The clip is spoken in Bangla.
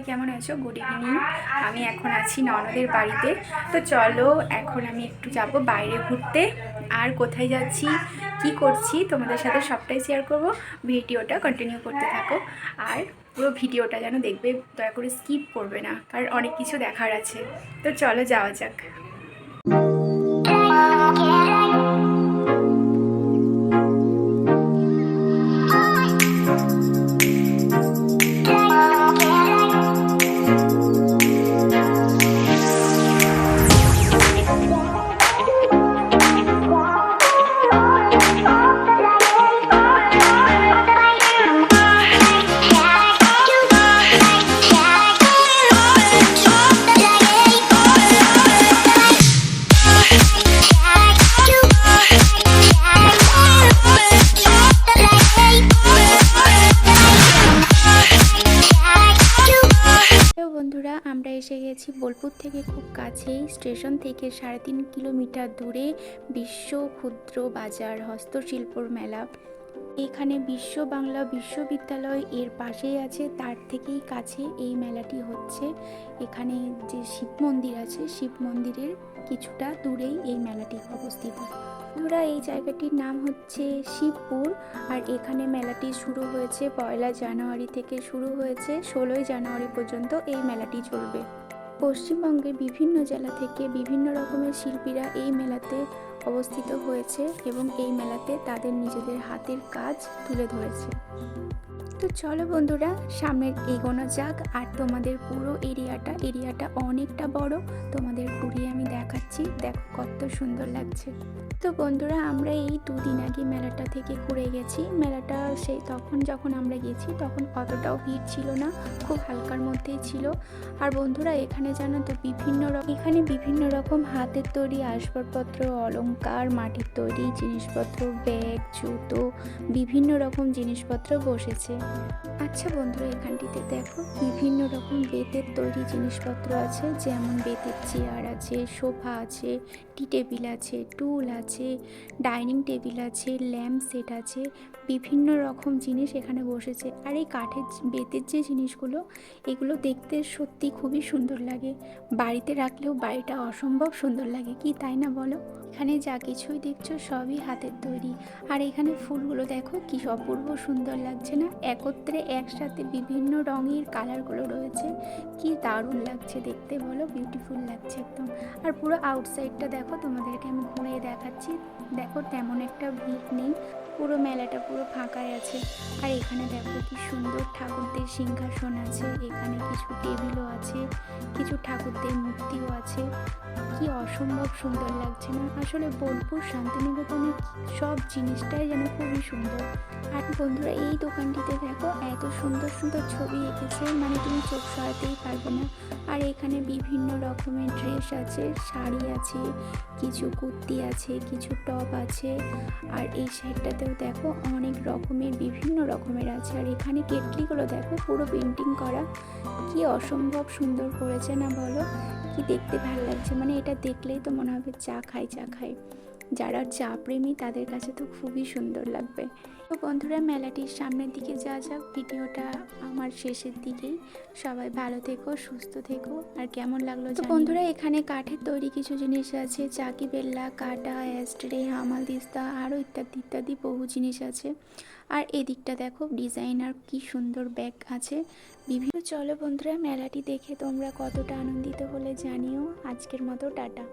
কেমন আছো? Good evening. আমি এখন আছি ননদের বাড়িতে। তো চলো এখন আমি একটু যাব বাইরে ঘুরতে। আর কোথায় যাচ্ছি, কি করছি তোমাদের সাথে সবটাই শেয়ার করব। ভিডিওটা কন্টিনিউ করতে থাকো আর পুরো ভিডিওটা যেন দেখবে, দয়া করে স্কিপ করবে না, কারণ অনেক কিছু দেখার আছে। তো চলো যাওয়া যাক। বন্ধুরা, আমরা এসে গেছি বোলপুর থেকে খুব কাছেই, স্টেশন থেকে 3.5 কিলোমিটার দূরে বিশ্ব ক্ষুদ্র বাজার হস্তশিল্পর মেলা। এখানে বিশ্ব বাংলা বিশ্ববিদ্যালয় এর পাশেই আছে, তার থেকেই কাছে এই মেলাটি হচ্ছে। এখানে যে শিব মন্দির আছে, শিব মন্দিরের কিছুটা দূরেই এই মেলাটি অবস্থিত। বন্ধুরা, এই জায়গাটির নাম হচ্ছে শিবপুর। আর এখানে মেলাটি শুরু হয়েছে 1 জানুয়ারি থেকে, শুরু হয়েছে 16 জানুয়ারি পর্যন্ত এই মেলাটি চলবে। পশ্চিমবঙ্গের বিভিন্ন জেলা থেকে বিভিন্ন রকমের শিল্পীরা এই মেলাতে অবস্থিত হয়েছে এবং এই মেলাতে তাদের নিজেদের হাতের কাজ তুলে ধরেছে। তো চলো বন্ধুরা, সামনে এগোনো যাক। আর তোমাদের পুরো এরিয়াটা অনেকটা বড়, তোমাদের ঘুরিয়ে আমি দেখাচ্ছি। দেখো কত সুন্দর লাগছে। তো বন্ধুরা, আমরা এই 2 দিন আগে মেলাটা থেকে ঘুরে গেছি। মেলাটা সেই তখন যখন আমরা গেছি তখন অতটাও ভিড় ছিল না, খুব হালকার মধ্যেই ছিল। আর বন্ধুরা, এখানে জানো তো বিভিন্ন রকম হাতের তৈরি আসবাবপত্র, অলংকার, মাটির তৈরি জিনিসপত্র, ব্যাগ, জুতো, বিভিন্ন রকম জিনিসপত্র বসেছে। আচ্ছা বন্ধুরা, এখানটিতে দেখো বিভিন্ন রকম বেতের তৈরি জিনিসপত্র আছে, যেমন বেতের চেয়ার আছে, সোফা আছে, টি টেবিল আছে, টুল আছে, ডাইনিং টেবিল আছে, ল্যাম্প সেট আছে, বিভিন্ন রকম জিনিস এখানে বসেছে। আর এই কাঠের বেতের যে জিনিসগুলো, এগুলো দেখতে সত্যি খুবই সুন্দর লাগে। বাড়িতে রাখলেও বাড়িটা অসম্ভব সুন্দর লাগে, কি তাই না বলো? এখানে যা কিছুই দেখছো সবই হাতের তৈরি। আর এখানে ফুলগুলো দেখো কি অপূর্ব সুন্দর লাগছে না? একত্রে একসাথে বিভিন্ন রঙের কালারগুলো রয়েছে, কি দারুণ লাগছে দেখতে, বলো? বিউটিফুল লাগছে একদম। আর পুরো আউটসাইডটা দেখো, তোমাদেরকে আমি ঘুরিয়ে দেখাচ্ছি। দেখো তেমন একটা ভিড় নেই, পুরো মেলাটা পুরো ফাঁকাই আছে। আর এখানে দেখো কি সুন্দর ঠাকুরদের সিংহাসন আছে, এখানে কিছু টেবিলও আছে, কিছু ঠাকুরদের মূর্তিও আছে। কি অসম্ভব সুন্দর লাগছে না? আসলে বোলপুর শান্তিনিকেতনের সব জিনিসটাই যেন খুবই সুন্দর। আর বন্ধুরা, এই দোকানটিতে দেখো এত সুন্দর সুন্দর ছবি এঁকেছে, মানে তুমি চোখ সরাতেই পারবে না। আর এখানে বিভিন্ন রকমের ড্রেস আছে, শাড়ি আছে, কিছু কুর্তি আছে, কিছু টপ আছে। আর এই সাইডটাতেও দেখো অনেক রকমের বিভিন্ন রকমের আছে। আর এখানে কেটলিগুলো দেখো পুরো পেন্টিং করা, কি অসম্ভব সুন্দর করেছে না বলো? কি দেখতে ভালো লাগছে, মানে এটা দেখলেই তো মনে হবে চা খাই চা খাই। যারা চা প্রেমী তাদের কাছে তো খুবই সুন্দর লাগবে। তো বন্ধুরা, মেলাটির সামনের দিকে যাওয়া যাক। ভিডিওটা আমার শেষের দিকেই। সবাই ভালো থেকো, সুস্থ থেকো। আর কেমন লাগলো তো বন্ধুরা, এখানে কাঠের তৈরি কিছু জিনিস আছে, চাকি, বেল্লা, কাটা, অ্যাস্ট্রে, হামাল দিস্তা, আরও ইত্যাদি ইত্যাদি বহু জিনিস আছে। আর এদিকটা দেখো ডিজাইনার কি সুন্দর ব্যাগ আছে বিভিন্ন। চলো বন্ধুরা, মেলাটি দেখে তোমরা কতটা আনন্দিত হলে জানিও। আজকের মতো টাটা।